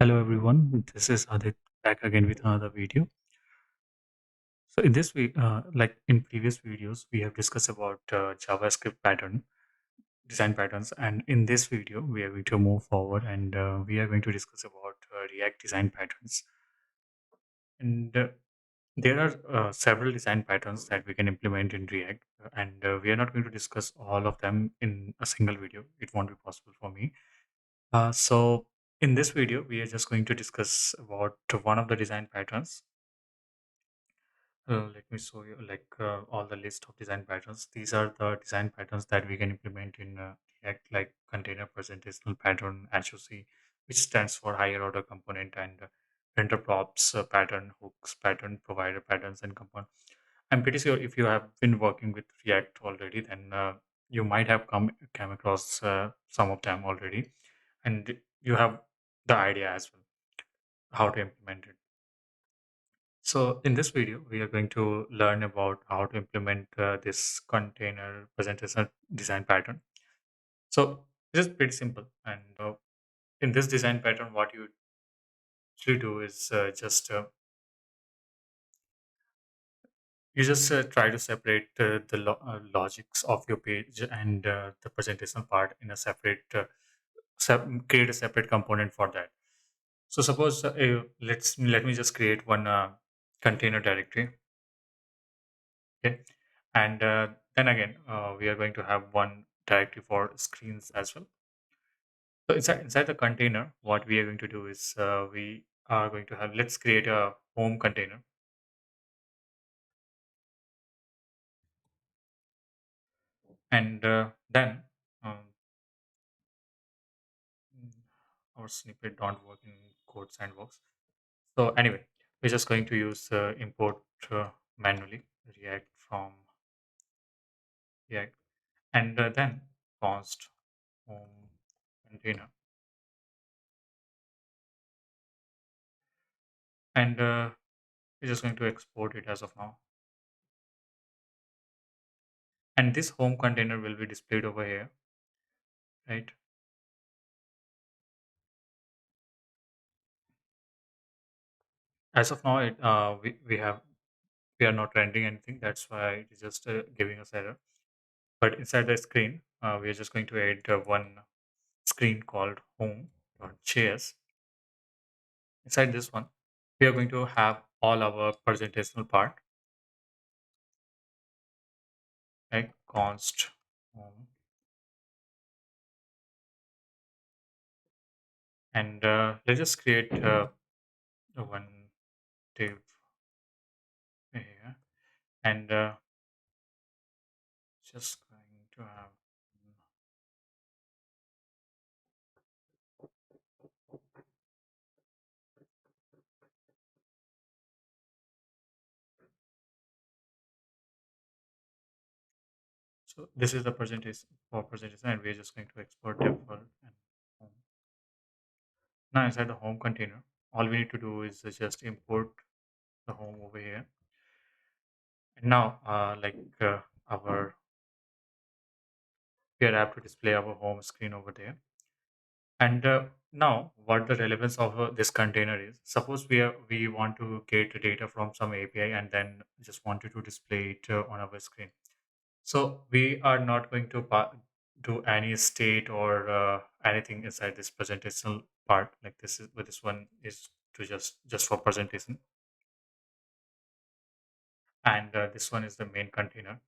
Hello everyone, this is Adit back again with another video. So in this week, like in previous videos, we have discussed about JavaScript pattern design patterns, and in this video, we are going to move forward and we are going to discuss about React design patterns. And there are several design patterns that we can implement in React, and we are not going to discuss all of them in a single video. It won't be possible for me. So in this video, we are just going to discuss about one of the design patterns. Let me show you all the list of design patterns. These are the design patterns that we can implement in React, like container presentational pattern HOC, which stands for higher order component, and render props pattern, hooks pattern, provider patterns, and component. I'm pretty sure if you have been working with React already, then you might have come across some of them already, and you have the idea as well how to implement it. So in this video, we are going to learn about how to implement this container presentation design pattern. So it is pretty simple. And in this design pattern, what you actually do is just try to separate the logics of your page and the presentation part in a separate, create a separate component for that. So suppose let me just create one container directory. Okay. And then again, we are going to have one directory for screens as well. So inside the container, what we are going to do is we are going to have, let's create a home container. And then um, our snippet don't work in code sandbox. So anyway, we're just going to use import manually React from React. And then const home container. And we're just going to export it as of now. And this home container will be displayed over here, right? As of now, we are not rendering anything. That's why it is just giving us error. But inside the screen, we are just going to add one screen called home.js. Inside this one, we are going to have all our presentational part, like const home, and let's just create one div here, and just going to have. So this is the presentation, and we're just going to export default and home. Now inside the home container, all we need to do is just import the home over here. And now, our we are apt to display our home screen over there. And now, what the relevance of this container is? Suppose we want to get data from some API and then just wanted to display it on our screen. So we are not going to do any state or anything inside this presentational part. Like this is, but this one is to just for presentation, and this one is the main container.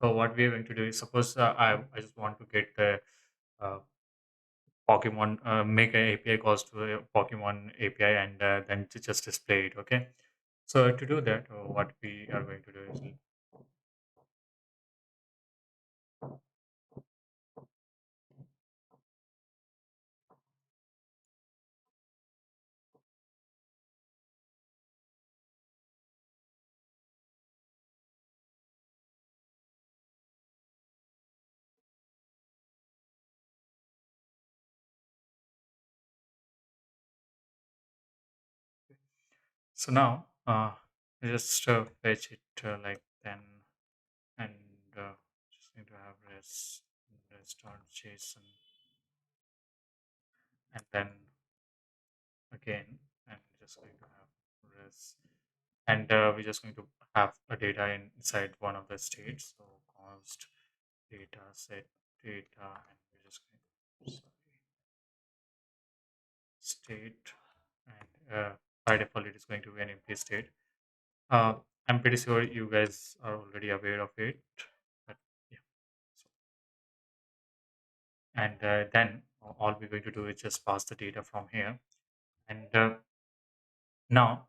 So what we are going to do is, suppose I just want to get the uh, Pokemon, make an API calls to a Pokemon API, and then to just display it. Okay. So to do that, what we are going to do is, so now just fetch it like then, and just going to have res start JSON, and then again, and we're just going to have res, and we're just going to have a data inside one of the states. So const data set data, and we're just going to sorry, state, and by default it is going to be an empty state. Uh, I'm pretty sure you guys are already aware of it, but yeah. So, and then all we're going to do is just pass the data from here, and now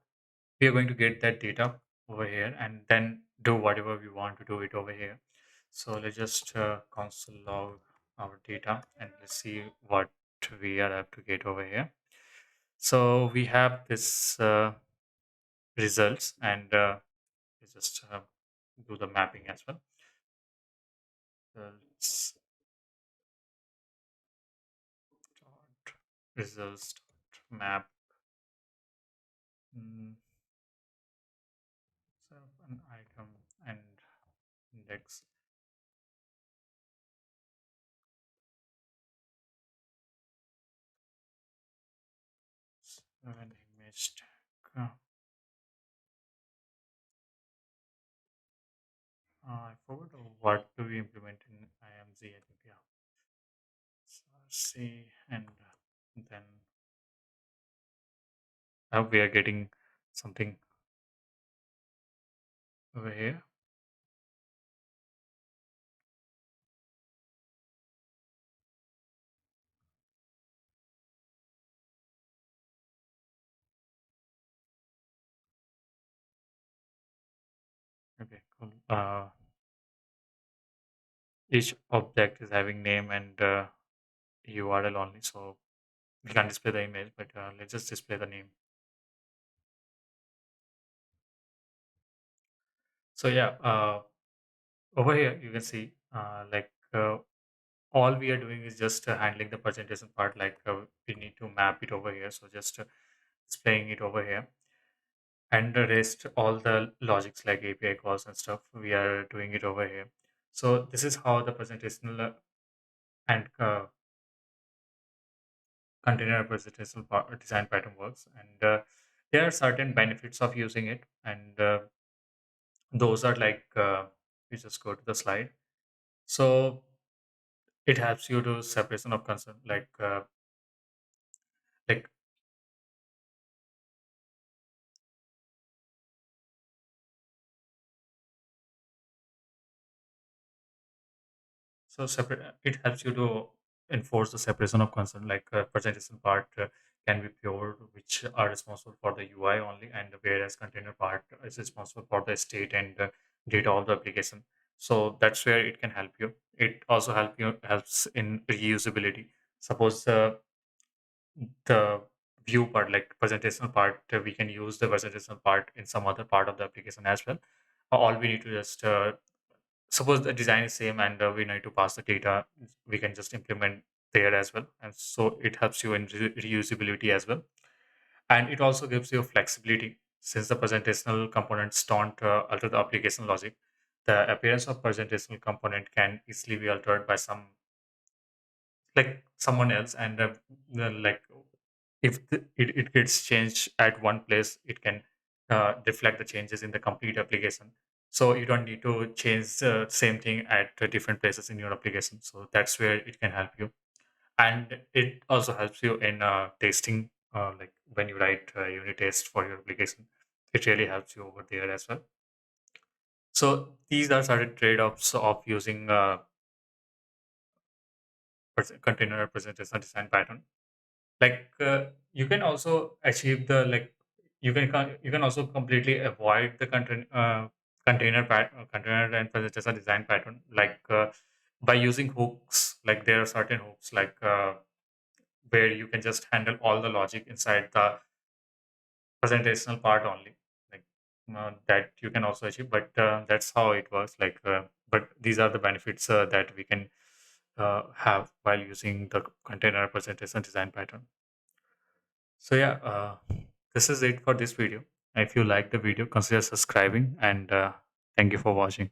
we are going to get that data over here and then do whatever we want to do it over here. So let's just console log our data and let's see what we are have to get over here. So we have this results, and let's just do the mapping as well. Results dot results dot map, mm, so an item and index, an image tag. I forgot what do we implement in IMZ. I think yeah. So C, and then we are getting something over here. Okay, cool. Each object is having name and URL only, so we can't display the image, but let's just display the name. So yeah, over here you can see all we are doing is just handling the presentation part. Like we need to map it over here, so just displaying it over here, and the rest all the logics like API calls and stuff we are doing it over here. So this is how the presentational and container presentational design pattern works, and there are certain benefits of using it, and those are like you just go to the slide. So it helps you to separation of concern, like so separate. It helps you to enforce the separation of concern. Like presentation part can be pure, which are responsible for the UI only, and whereas container part is responsible for the state and data of the application. So that's where it can help you. It also helps in reusability. Suppose the view part, like presentational part, we can use the presentational part in some other part of the application as well. All we need to just suppose the design is same and we need to pass the data, we can just implement there as well, and so it helps you in reusability as well, and it also gives you flexibility since the presentational components don't alter the application logic. The appearance of presentational component can easily be altered by someone else, and like if it gets changed at one place, it can reflect the changes in the complete application. So you don't need to change the same thing at different places in your application. So that's where it can help you, and it also helps you in testing. Like when you write unit test for your application, it really helps you over there as well. So these are certain trade-offs of using container representation design pattern. Like you can also achieve the like you can also completely avoid the container and presentation design pattern, like by using hooks. Like there are certain hooks like where you can just handle all the logic inside the presentational part only, like that you can also achieve, but that's how it works. Like but these are the benefits that we can have while using the container presentation design pattern. So yeah, this is it for this video. If you like the video, consider subscribing, and thank you for watching.